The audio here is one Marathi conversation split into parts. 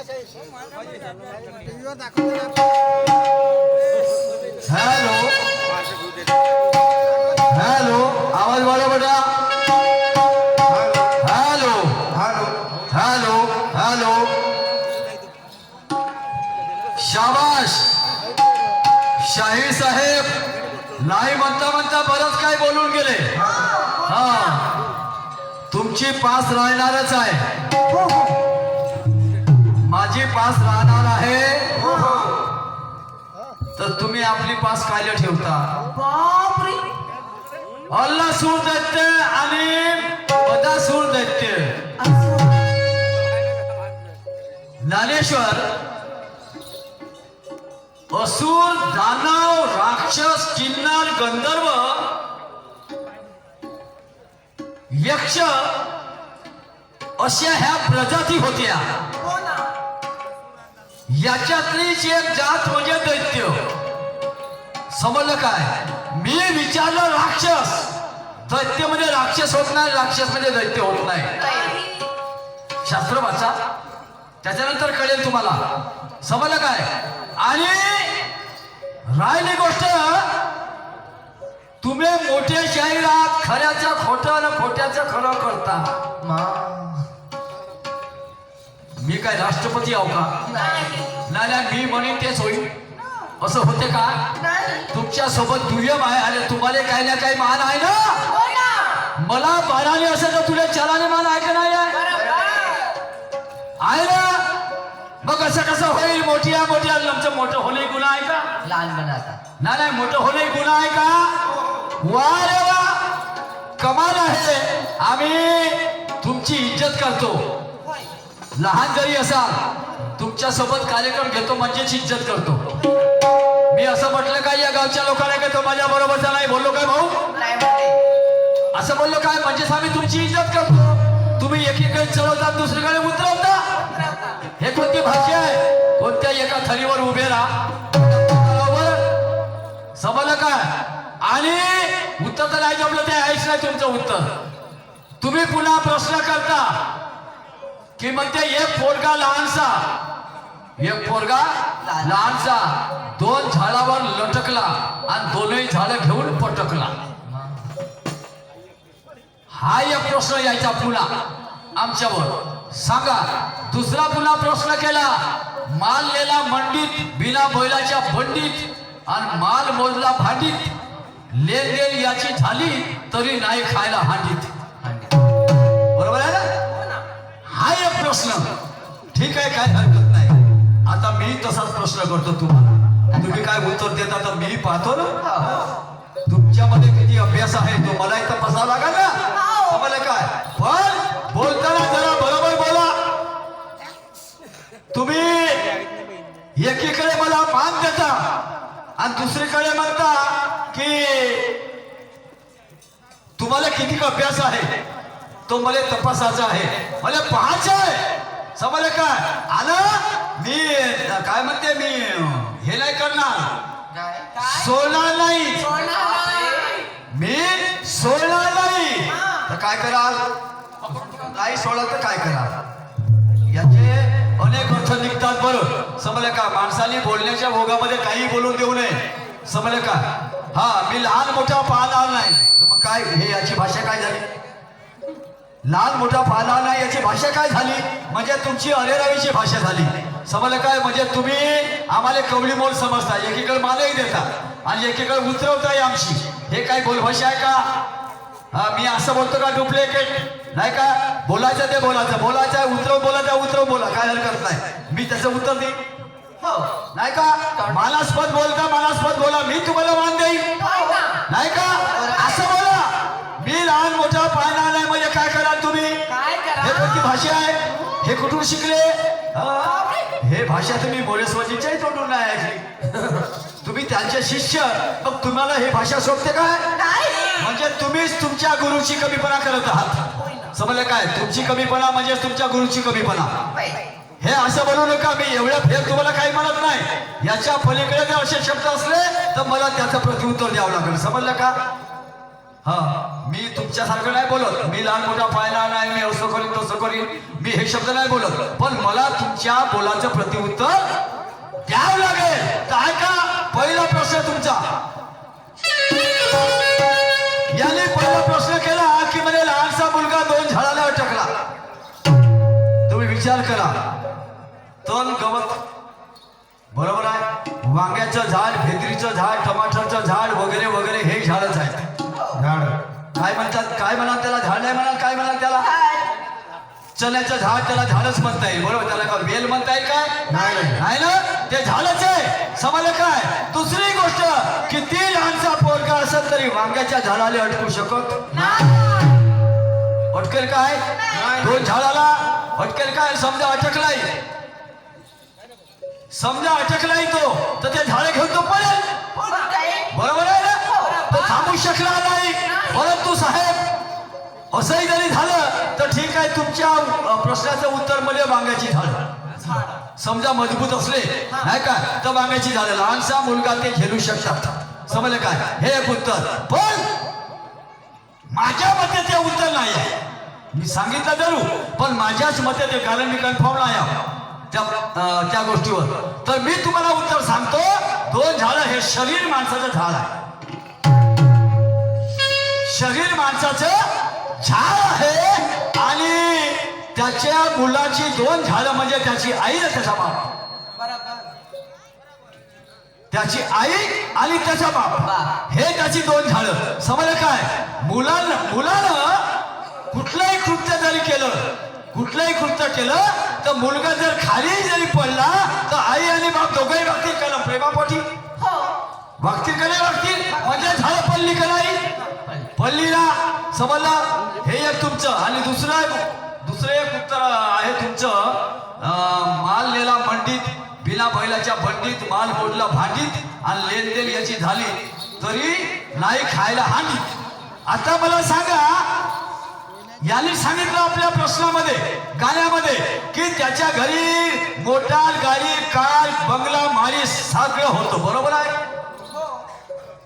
हेलो हेलो, आवाज वाला बेटा। हेलो हेलो हेलो हेलो, शाबाश शाहीर साहेब, नाही म्हणता म्हणता बरंच काय बोलून गेले। हा, तुमची पास राहणारच आहे, माझी पास राहणार आहे, तर तुम्ही आपली पास कायला ठेवता? बापरे, अल्लासूर दैत्य आणि बदासूर दैत्य, ज्ञानेश्वर, असुर, दानव, राक्षस, किन्नर, गंधर्व, यक्ष अशा ह्या प्रजाती होत्या। हो ना, याच्यातलीच एक जात म्हणजे दैत्य। समजलं काय? मी विचारलं राक्षस, दैत्य म्हणजे राक्षस होत नाही, राक्षस म्हणजे दैत्य होत नाही। शास्त्र वाचा, त्याच्यानंतर कळेल तुम्हाला। समजलं काय? आणि राहिली गोष्ट, तुम्ही मोठे शाहीर आहात, खऱ्याचं खोटं आणि खोट्याचं खरं करता। मी काय राष्ट्रपती आहो का? नाही नाही, मी म्हणेन तेच होईल असं होते का? तुमच्या सोबत दुय्यम आहे आणि तुम्हाला काही ना काही मान आहे ना। मला बाराने असेल तर तुला चाराने मान आहे का नाही आहे ना? मग असं कसं होईल? मोठी आहे, मोठी आहे, आमचं मोठं होणे गुन्हा आहे का? लहान बनाता नाही नाही, मोठं होणे गुन्हा आहे का? वा रे वा, कमाल आहे। आम्ही तुमची इज्जत करतो, लहान जरी असाल तुमच्या सोबत कार्यक्रम घेतो म्हणजेच इज्जत करतो। मी असं म्हटलं काय या गावच्या लोकांना की तो माझ्या बरोबरचा नाही? बोललो काय भाऊ? असं बोललो काय? म्हणजेच आम्ही तुमची इज्जत करतो। तुम्ही एकीकडे चढवता, दुसरीकडे उतरवता, हे कोणती भाषा आहे? कोणत्या एका थरीवर उभे राहा, बरोबर? समजलं काय? आणि उत्तर तर नाही जमलं ते आहेच नाही तुमचं उत्तर। तुम्ही पुन्हा प्रश्न करता की म्हणते एक पोरगा लहानसा, एक पोरगा लहानसा दोन झाडावर लटकला आणि दोनही झाडं घेऊन पटकला। हा एक प्रश्न यायचा पुन्हा आमच्यावर। सांगा, दुसरा पुन्हा प्रश्न केला, माल नेला मंडीत बिना बैलाच्या बंडीत आणि माल मोजला भांडीत, लेन देन याची झाली तरी नाही खायला हांडीत। बरोबर आहे ना? हा एक प्रश्न। ठीक आहे, काय हरकत नाही। आता मी तसाच प्रश्न करतो तुम्हाला, तुम्ही काय उत्तर देता तर मी पाहतो ना। तुमच्यामध्ये किती अभ्यास आहे तो मला इथं तपासावा लागेल ना। मला काय पण बोलताना जरा बरोबर बोला। तुम्ही एकीकडे मला मान देता आणि दुसरीकडे म्हणता की तुम्हाला किती अभ्यास आहे तो मला तपासायचा आहे, मला पाहायचं आहे। समजलं काय? आलं? मी काय म्हणते, मी हे नाही करणार, सोडणार नाही, मी सोडणार नाही। तर काय कराल? नाही सोडलं तर काय कराल? याचे अनेक अर्थ निघतात बरं। समजलं का? माणसाने बोलण्याच्या भोगामध्ये काही बोलून देऊ नये। समजलं का? हा, मी लहान मोठा पाहणार नाही, मग काय हे याची भाषा काय झाली? लहान मोठा पाहणार नाही याची भाषा काय झाली? म्हणजे तुमची अरेरावीची भाषा झाली। समजलं काय? म्हणजे तुम्ही आम्हाला कवडी मोल समजता, एकीकडे मानही देता आणि एकीकडे उतरवताय आमची। हे काय बोलभाषा आहे का? हा, मी असं बोलतो का डुप्लिकेट? नाही का? बोलायचं ते बोलायचं, बोलायचं आहे उतरव, बोलायचं उतरव, बोला, काय हरकत नाही। मी त्याचं उत्तर देईन, हो नाही का? मानास्पद बोलता, मानास्पद बोला, मी तुम्हाला मान देईन, नाही का? असं बोला। मी लहान मोठा पाहणार नाही म्हणजे काय कराल तुम्ही? हे कोणती भाषा आहे? हे कुठून शिकले? हे भाषा तुम्ही मोरेश्वरजीच्याही तोंडून नाही ऐकली। तुम्ही त्यांचे शिष्य, मग तुम्हाला हे भाषा शोभते काय? म्हणजे तुम्हीच तुमच्या गुरुची कमीपणा करत आहात। समजलं काय? तुमची कमीपणा म्हणजे तुमच्या गुरुची कमीपणा। हे असं बनवू नका, मी एवढ्या फेर तुम्हाला काही म्हणत नाही। याच्या पलीकडे जर असे शब्द असले तर मला त्याचं प्रत्युत्तर द्यावं लागेल। समजलं का? हा, मी तुमच्यासारखं नाही बोलत, मी लहान मोठा पाळणार नाही, मी असं करीन तसं करीन, मी हे शब्द नाही बोलत, पण मला तुमच्या बोलाचं प्रतिउत्तर द्यावं लागेल. तर ऐका, पहिला प्रश्न तुमचा. याने पहिला प्रश्न केला की म्हणे लहानसा मुलगा 2 झाडाला अटकला. तुम्ही विचार करा, तण गवत बरोबर आहे, वांग्याचं झाड, भेंडीचं झाड, टमाटरचं झाड वगैरे वगैरे हे झाडच आहेत. झाड काय म्हणतात, काय म्हणाल त्याला, झाड नाही म्हणाल, काय म्हणाल त्याला, चण्याचं झाड, त्याला झाडच म्हणता येईल बरोबर. त्याला का वेल म्हणता येईल काय, नाही ना, ते झाडच आहे. समजलं काय. दुसरी गोष्ट, किती लहानसा पोरगा असेल तरी वांग्याच्या झाडाला अटकू शकत अटकेल काय, 2 झाडाला अटकेल काय. समजा अटकलाय, समजा अटकलाय तो, तर ते झाड घेऊन तो पडेल बरोबर आहे ना, तो थांबू शकला नाही. परंतु साहेब असंही जरी झालं तर ठीक आहे, तुमच्या प्रश्नाचं उत्तर म्हणजे वांग्याची झाड. समजा मजबूत असले नाही का, तर वांग्याची झाड, लहानसा मुलगा ते झेलू शकतात. समजलं काय, हे एक उत्तर. पण माझ्या मते ते उत्तर नाही आहे. मी सांगितलं जरूर, पण माझ्याच मते ते, कारण मी कन्फर्म नाही आहे त्या गोष्टीवर. तर मी तुम्हाला उत्तर सांगतो, 2 झाडं हे शरीर माणसाचं झाड आहे. शरीर माणसाचं झाड आहे आणि त्याच्या मुलाची 2 झाडं म्हणजे त्याची आई आणि त्याचा बाप. त्याची आई आणि त्याचा बाप हे त्याची 2 झाडं. समजलं काय. मुलानं कुठलंही कृत्य जरी केलं, कुठलंही कृत्य केलं तर मुलगा जर खाली जरी पडला तर आई आणि बाप दोघंही वागतील का, प्रेमापोटी वागतील का नाही वागतील. म्हणजे झाडं पडली का नाही, पडली ना. समजलं, हे एक तुमचं. आणि दुसरं एक उत्तर आहे तुमचं. माल नेला मंडीत, बिना बैलाच्या बंडीत, माल मोडला भांडीत, आणि लेनदेन याची झाली तरी नाही खायला हांडी. आता मला सांगा, याने सांगितलं आपल्या प्रश्नामध्ये, गाण्यामध्ये, की त्याच्या घरी मोटार गाडी, कार, बंगला, माळी सगळं होतं बरोबर आहे.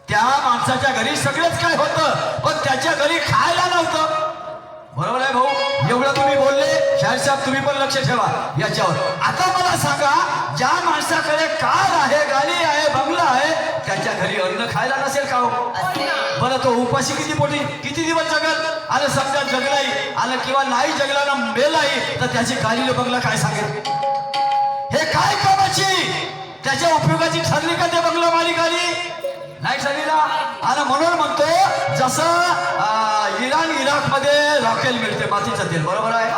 त्या माणसाच्या घरी सगळंच काय होतं, पण त्याच्या घरी खायला नव्हतं बरोबर आहे भाऊ. एवढं तुम्ही बोलले, शाहीर साहेब तुम्ही पण लक्ष ठेवा याच्यावर. आता मला सांगा, ज्या माणसाकडे कार आहे, गाडी आहे, बंगला आहे, त्याच्या घरी अन्न खायला नसेल का हो. बरं, तो उपाशी किती दिवस जगल. आणि समजा जगलाही आणि किंवा नाही जगला ना मेलाही, तर त्याची गाडी बंगला काय सांगेल. हे काय कामाची, त्याच्या उपयोगाची ठरली का ते बंगला, मारी गाडी नाही ठरली ना. आणि म्हणून म्हणतो, जसं इराक मध्ये रॉकेल मिळते, मातीचं तेल बरोबर आहे,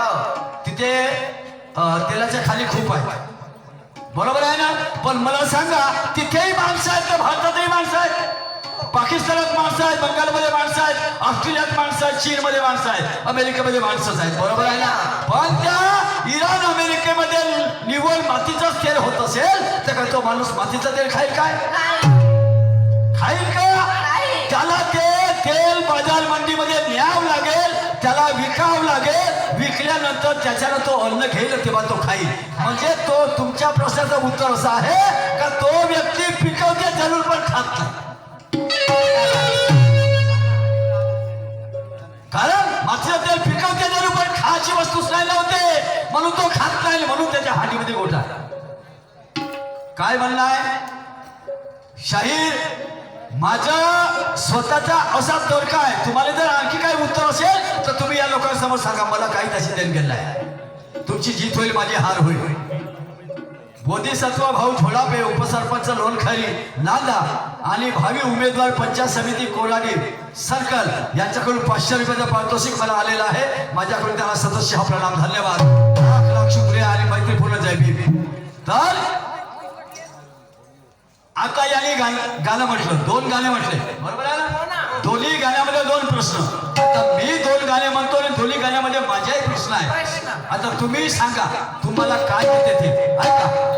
तिथे तेलाच्या खाली खूप आहे बरोबर आहे ना. पण मला सांगा, तिथेही माणसं आहेत तर भारतातही माणसं आहेत, पाकिस्तानात माणसं आहेत, बंगालमध्ये माणसं आहेत, ऑस्ट्रेलियात माणसं आहेत, चीनमध्ये माणसं आहेत, अमेरिकेमध्ये माणसंच आहेत बरोबर आहे ना. पण त्या इराण अमेरिकेमध्ये निव्वळ मातीचंच तेल होत असेल तर काय तो माणूस मातीचं तेल खाईल काय, खाईल का. त्याला ते तेल बाजार मंडीमध्ये न्यावं लागेल, त्याला विकावं लागेल, विकल्यानंतर त्याच्यानं तो अन्न घेईल तेव्हा तो खाईल. म्हणजे तो तुमच्या प्रश्नाचं उत्तर असं आहे का तो व्यक्ती पिकवते जरूर पण खात नाही. कारण मात्र तेल पिकवते जरूर पण खायची वस्तूच नाही नव्हते, म्हणून तो खात नाही, म्हणून त्याच्या हाडीमध्ये गोठा. काय म्हणणं आहे शाहीर, माझं स्वतःचा असा तर्क आहे. तुम्हाला जर आणखी काही उत्तर असेल तर तुम्ही या लोकांसमोर सांगा, मला काही त्याची देणघेण नाही. तुमची जीत होईल, माझी हार होईल. बोधिसत्व भाऊ झोडापे, उपसरपंच लोणखरी नांदा आणि भावी उमेदवार पंचायत समिती कोराडी सर्कल यांच्याकडून 500 रुपयाचं पारितोषिक मला आलेलं आहे. माझ्याकडून त्यांना सदस्य हा प्रणाम, धन्यवाद, लाख लाख शुक्रिया आणि मैत्रीपूर्ण जय भीम. तर आता याने गाणं म्हटलं, 2 गाणे म्हटले बरोबर आहे ना. दोन्ही गाण्यामध्ये 2 प्रश्न. आता मी 2 गाणे म्हणतो आणि दोन्ही गाण्यामध्ये माझाही प्रश्न आहे. आता तुम्ही सांगा तुम्हाला काय येते ते, ऐका.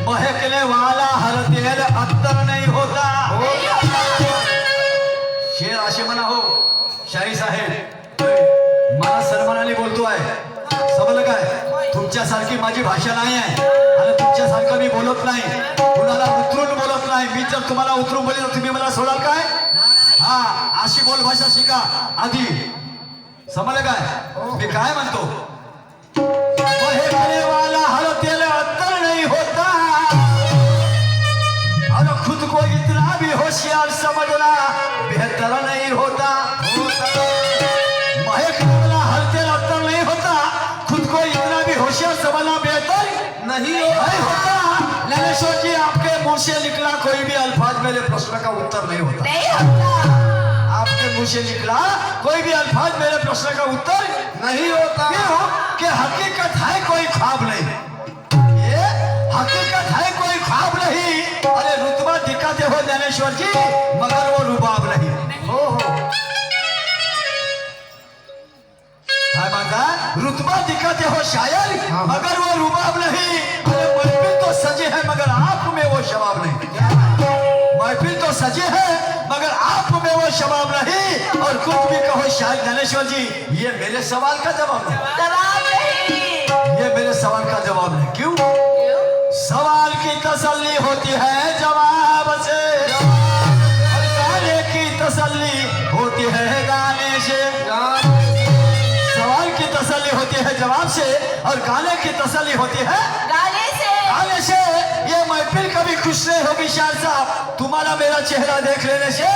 महकने वाला हर तेल अत्तर नहीं होता. तुमच्यासारखी माझी भाषा नाही आहे आणि तुमच्यासारखं मी बोलत नाही, कुणाला उतरून बोलत नाही. मी जर तुम्हाला उतरून बोलले तर तुम्ही मला सोडाल काय? हा, अशी बोल भाषा शिका आधी, समजलं काय? मी काय म्हणतो, हे खाने वाला हर तेल अत्तर नहीं होता और खुद को इतना भी होशियार समझना बेहतर नहीं होता. हर तेल अत्तर नहीं होता, खुद को इतना भी होशियार समझना बेहतर नहीं होता. ज्ञानेश्वर जी, आपके मुंह से निकला कोई भी अल्फाज मेरे प्रश्न का उत्तर नहीं होता. नहीं होता. आपके मुंह से निकला कोई भी अल्फाज मेरे प्रश्न का उत्तर नहीं होता. क्यों? कि हकीकत है कोई ख्वाब नहीं, ये हकीकत है कोई ख्वाब नहीं. अरे रुतबा दिखाते हो ज्ञानेश्वर जी, मगर वो रुबाब नहीं. रुतबा दिखाते हो शायर, मगर वो रुबाब नहीं. अरे महफिल तो सजे है मगर आप में वो शबाब नहीं. महफिल तो सजे है मगर आप में वो शबाब नहीं. और कुछ भी कहो शायद ज्ञानेश्वर जी, ये मेरे सवाल का जवाब नहीं. जवाब नहीं. ये मेरे सवाल का जवाब नहीं. क्यों? सवाल की तसल्ली होती है जवाब से, और गाने की तसल्ली होती है गाने से. सवाल की तसल्ली होती है जवाब से, और गाने की तसल्ली होती है गाने से. गाने से. ये महफिल कभी खुश नहीं होगी शायर साहब तुम्हारा मेरा चेहरा देख लेने से.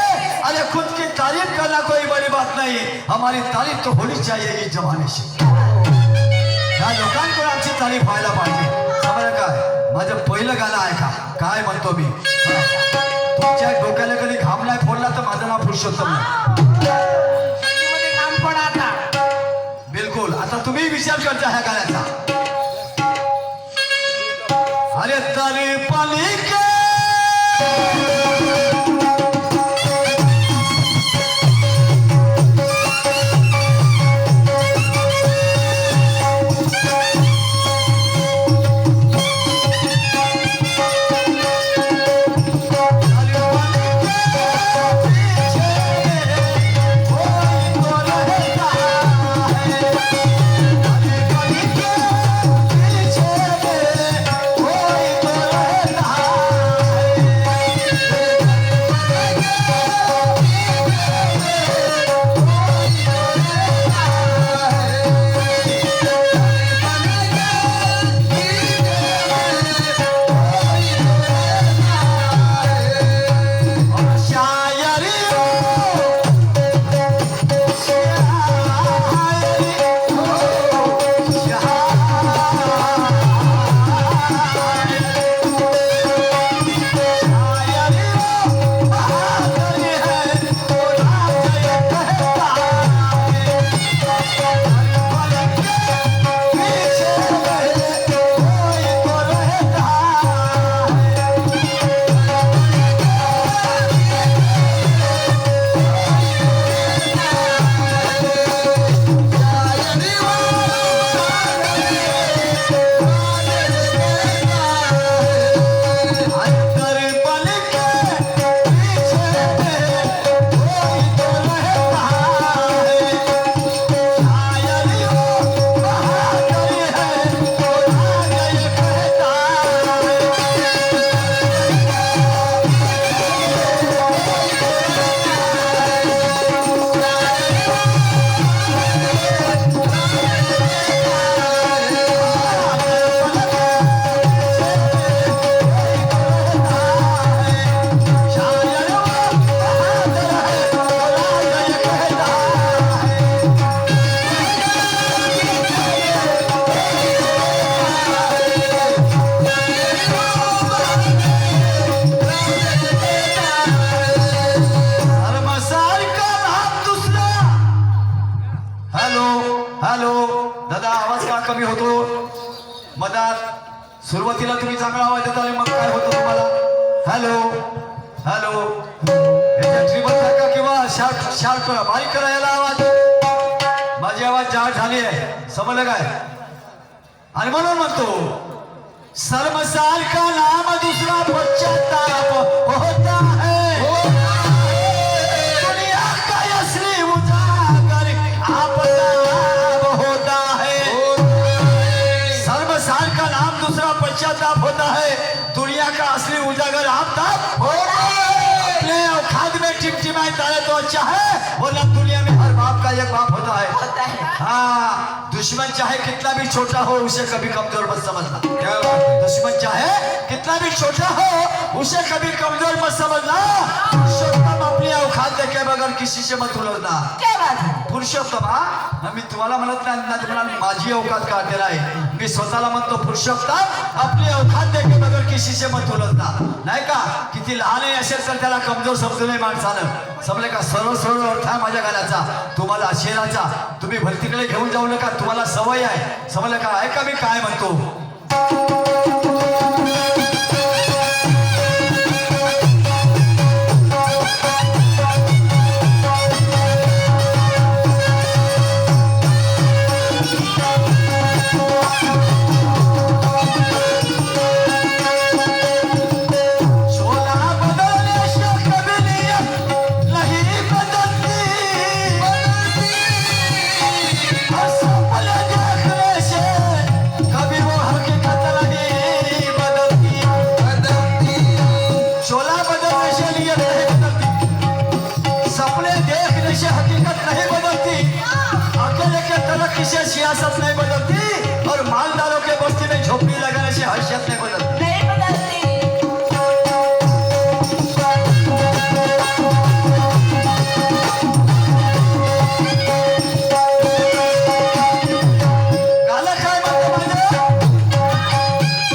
अरे खुद की तारीफ करना कोई बड़ी बात नहीं, हमारी तारीफ तो होनी चाहिए इस जमाने से. या लोकांकडे आमची तारीफ व्हायला पाहिजे. समजलं काय? माझं पहिलं गाणं ऐका, काय म्हणतो मी. तुमच्या डोक्याला कधी घाम नाही फोडला तर माझं नाव पुरुषोत्तम नाही. शेतीमध्ये काम पण आता. बिलकुल. आता तुम्ही विचार करता ह्या गाण्याचा. अरे तरी पाणी के सुरुवातीला तुम्ही चांगला आवाज देता मग काय होतं तुम्हाला? हॅलो हॅलो ट्रिबल का किंवा शार्प शार्प करा, बारीक करा याला आवाज. माझी आवाज जाड झाली आहे, समजलं काय? आणि म्हणून म्हणतो शर्मसार का नाम दूसरा पश्चाताप होता है, दुनिया का असली उजागर आपताब होता है. नहीं तारे तो अच्छा है, वरना दुनिया में हर बाप का एक बाप होता है। होता है। हाँ, दुश्मन चाहे कितना भी छोटा हो उसे कभी कमजोर मत समझना। क्या बात है? दुश्मन चाहे कितना भी छोटा हो उसे कभी कमजोर मत समझना। पुरुषोत्तम अपनी औकात देखे बगैर किसी से मत उलझना। क्या बात है? पुरुषोत्तम हा, मी तुम्हाला म्हणत नाही ना, तुम्हाला माझी औकात काढते आहे, मी स्वतःला म्हणतो पुरुषोत्तम आपली औकात देखे बगैर किसी से मत उलझना। नाही का, किती लहानही असेल तर त्याला कमजोर समजू नये माणसानं, समजले का? सरळ सरळ अर्थ आहे माझ्या गाण्याचा, तुम्हाला शेराचा, तुम्ही भरतीकडे घेऊन जाऊ नका, तुम्हाला सवय आहे, समजलं का? ऐका मी काय म्हणतो। सियासत नहीं बदलती और मालदारों के बस्ती में झोपड़ी लगाने से हैसियत नहीं बदलती। नहीं बदलती। गाला काय म्हणतो म्हणजे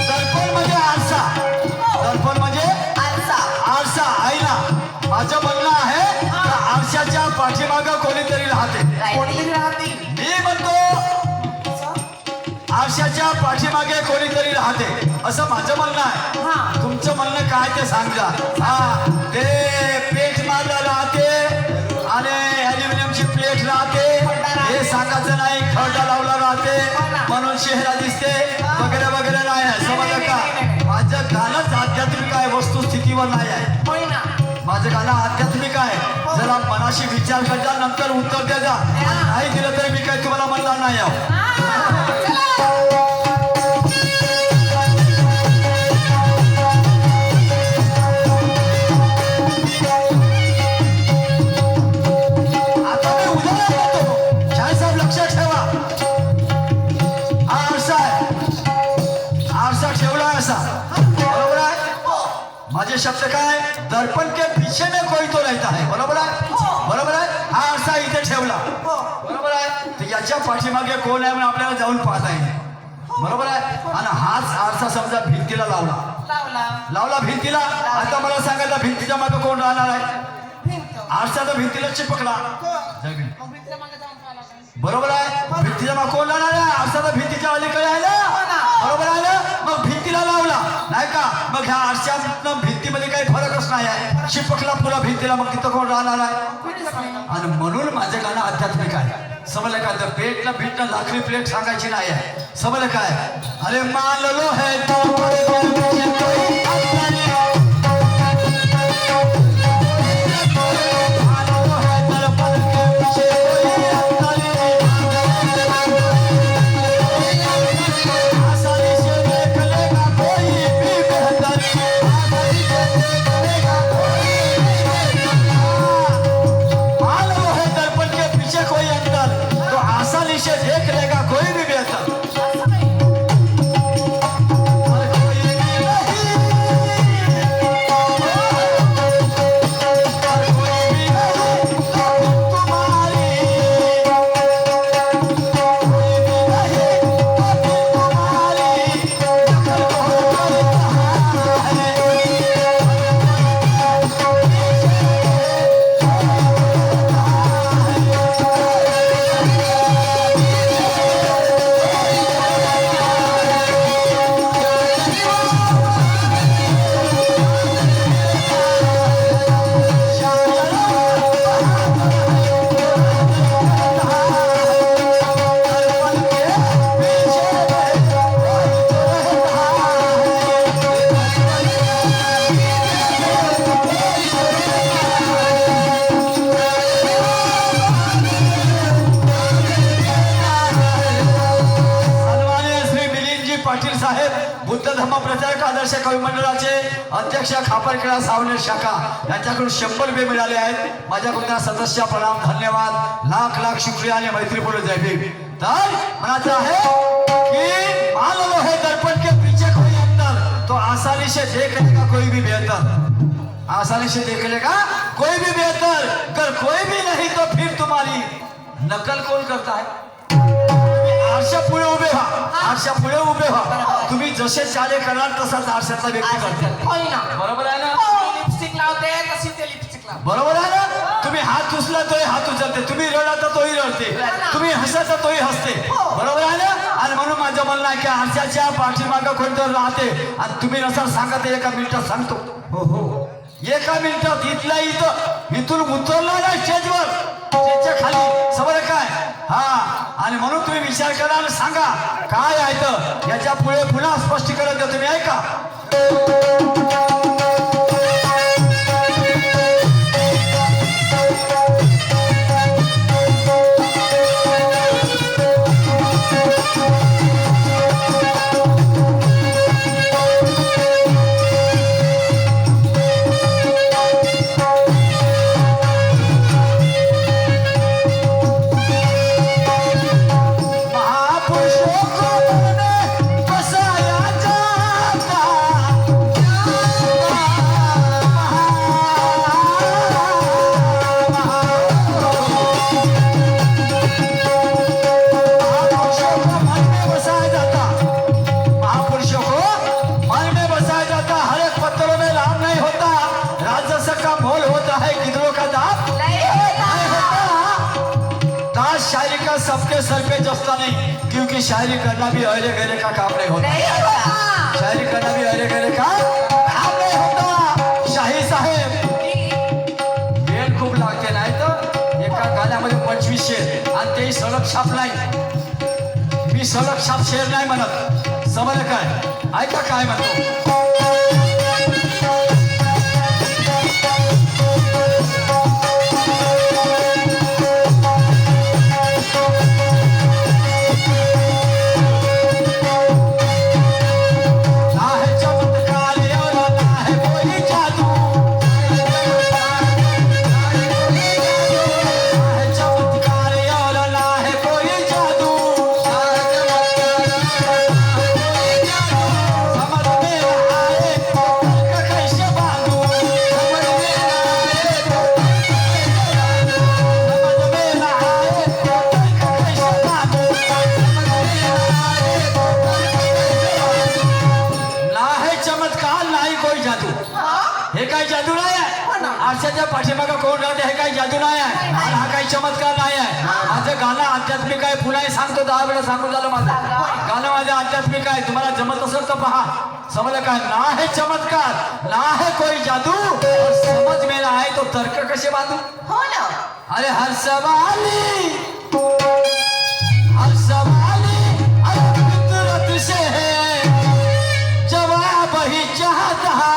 दर्पण म्हणजे आरसा, दर्पण म्हणजे आरसा। आरसा आहे ना। माझं म्हणणं आहे त्या आरशाच्या पाठीमागं कोणीतरी राहते। कोणीतरी राहते। मी म्हणतो आरशाच्या पाठीमागे कोणीतरी राहते असं माझं म्हणणं आहे। हा। तुमचं म्हणणं काय ते सांगा। हा, ते पेट मारला राहते आणि ॲल्युमिनियमची प्लेट राहते हे सांगायचं नाही, खडा लावला राहते म्हणून चेहरा दिसते वगैरे वगैरे नाही आहे, समजलं का? माझं गाणंच आध्यात्मिक आहे, वस्तुस्थितीवर नाही आहे। होय ना? माझं गाणं आध्यात्मिक आहे, जरा मनाशी विचार करता नंतर उत्तर द्या जा। नाही दिलं तर मी काय तुम्हाला म्हणणार नाही आहो। आता मी उदाहरण देतो, शाहसाहेब लक्षात ठेवा। हा आरसा आहे, आरसा ठेवला असा, बरोबर आहे? माझे शब्द काय? दर्पण के पीछे में कोई तो रहता है, बरोबर आहे? बरोबर आहे? हा आरसा इथे ठेवला, बरोबर आहे? तर याच्या पाठीमागे कोण आहे म्हणून आपल्याला जाऊन पाहता येईल, बरोबर आहे? आणि हाच आरसा समजा भिंतीला लावला, लावला। लावला भिंतीला। आता मला सांगा त्या भिंतीच्या मागे कोण राहणार आहे? भिंत। आरसा तर भिंतीला चिपकला, मग भिंतीला मागे जाऊन पाहायला लागेल। बरोबर आहे? भिंतीच्या मागे कोण राहणार आहे? आरसा तर भिंतीच्या अलीकडे आहे ना, बरोबर आहे ना? मग भिंतीला लावला नाही का, मग ह्या आरशातनं भिंतीमध्ये काही फरकच नाही आहे, चिपकला पुरा भिंतीला, मग तिथं कोण राहणार आहे? आणि म्हणून माझं गाणं आध्यात्मिक आहे, समजलं काय? तर पेटला बीटला लाकडी प्लेट सांगायची नाही आहे, समजलं काय? अरे मान लो है तो कोई देख लेगा कोई भी बेहतर। बुद्ध धर्म प्रचारक आदर्श कवी मंडळाचे अध्यक्ष खापरखेडा सावनेर शाखा यांच्याकडून 100 रुपये मिळाले आहेत. माझ्याकडून त्या सदस्य प्रणाम, धन्यवाद, लाख लाख शुक्रिया आणि मैत्रीपूर्ण जय भीम. तर म्हणायचं आहे की मान लो है दर्पण के पीछे कोई अंतर तो आसानी से देख लेगा कोई भी बेहतर, आसानी से देख लेगा कोई भी बेहतर, अगर कोई भी नहीं तो फिर तुम्हारी नकल कौन करता है. आरशा पुढे उभे व्हा, आरशा पुढे उभे व्हा. तुम्ही जसे चाले कराल तसाच आरशातला व्यक्ती करते. होय ना. बरोबर आहे ना. लिपस्टिक लावते तशी ते लिपस्टिक लावते. बरोबर आहे ना. तुम्ही हात उचला तोही हात उचलते, तुम्ही रडा तर तोही रडते, तुम्ही हसा तर तोही हसते. बरोबर आहे ना. आणि म्हणून माझं म्हणणं आहे की आरशाच्या पाठीमागं कोणतं राहते आणि तुम्ही नसाल सांगते एका मिनिटात सांगतो. हो हो, एका मिनिटात इथल्या इथून उतरला ना स्टेजवर, स्टेजच्या खाली समोर काय. हा, आणि म्हणून तुम्ही विचार करा आणि सांगा काय आहे तर याच्या पुढे पुन्हा स्पष्टीकरण द्या. तुम्ही ऐका. सबके सर पे जस्ता नहीं, क्योंकि शायरी करना भी अरे गरे का काम नहीं होता. शायरी करना भी अरे गरे का काम नहीं होता. शाही साहेब वेळ खूप लागते, नाही तर एका गाण्यामध्ये 25 शेर आणि तेही सलग छाप नाही. मी सलग छाप शेर नाही म्हणत, समजलं काय. ऐका काय म्हणतो. आरशाच्या पाठीमागं कोण राहते हे काही जादू नाही आहे आणि हा काही चमत्कार नाही आहे. माझं गाणं आध्यात्मिक आहे. पुन्हा सांगतो, 10 वेळा सांगून झालं. माझं गाणं माझं आध्यात्मिक आहे. तुम्हाला जमत असेल तर पहा. समजलं काय. ना है चमत्कार, ना है कोई जादू, और समझ में ना आए तो तर्क कसे बांधू. हो ना. अरे हर सवाली अरे फितरत से है जवाब ही चाहता है.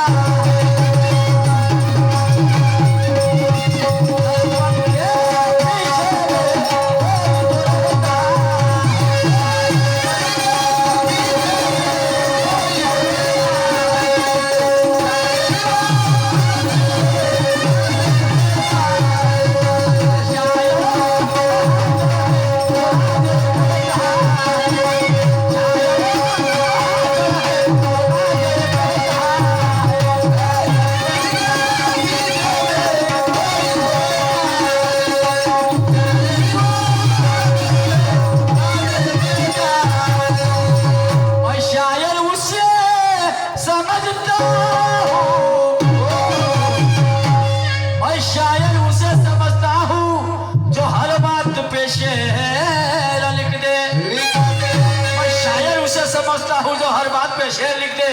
शेर लिख दे.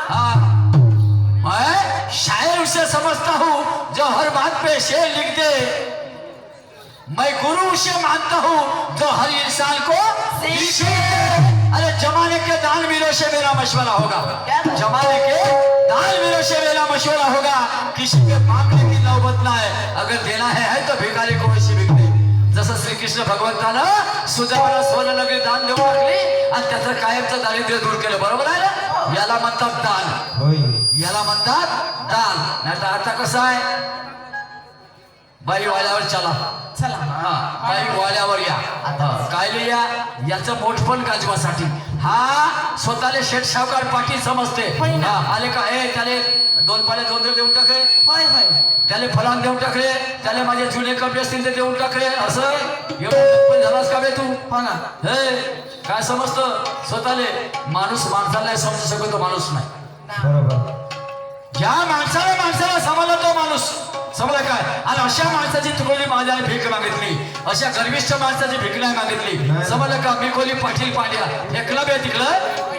हाँ, मैं शायर उसे समझता हूँ जो हर बात पे शेर लिख दे. मैं गुरु उसे मानता हूँ जो हर इंसान को सीखे. अरे जमाने के दानवीरों से मेरा मशवरा होगा, जमाने के दानवीरों से मेरा मशवरा होगा. किसी के मांगने की नौबत ना है, अगर देना है तो भिखारी को वैसे बिक दे. जसं श्रीकृष्ण भगवंतानं सुजावाला स्वर्ण नगरी दान देऊन टाकली आणि त्याचं कायमचं दारिद्र्य दूर केलं. बरोबर आहे ना. याला म्हणतात दान. होय याला म्हणतात दान. नाही तर आता कसं आहे, बाई वाल्यावर चला. चला हा, बाई वाल्यावर या. काय लिया याचं मोठपण गाजवासाठी. हा स्वतःला शेठ सावकार पाटील समजते. होय ना. हा, आले का ए त्याले 2 पाले जोंधळे देऊन टाकले, होय होय त्याले फलान देऊन टाकले, त्याले माझे जुने कपडे असतील ते देऊन टाकले. असं एवढं झालास का बे तू? हो ना. हे काय समजतं स्वतःले? माणूस माणसाला नाही समजू शकतो, माणूस नाही. बरोबर ज्या माणसाला समजला तो माणूस समजला काय. आणि अशा माणसाची तुकोली माझ्याने भीक मागितली, अशा गर्विष्ठ माणसाची भीक नाही मागितली. समजलं का? मी कोली पाटील पांड्या फेकलं बे तिकडं.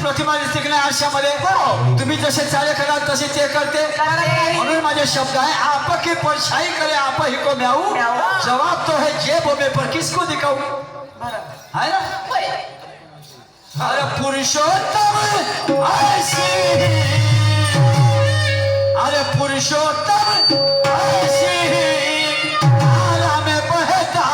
प्रतिमा दिसते की नाही आरशामध्ये? तुम्ही जसे चाले कराल तसे ते करते. म्हणून माझे शब्द आहे, आप की परछाई करे आप ही को म्याऊ. जवाब तो है जेब में पर किसको दिखाऊं. है ना? अरे पुरुषोत्तम ऐसी, अरे पुरुषोत्तम ऐसी धारा में बहता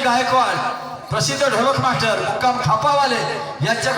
गायकवाड, प्रसिद्ध ढोलक मास्टर, मुक्काम खापावाले यांच्या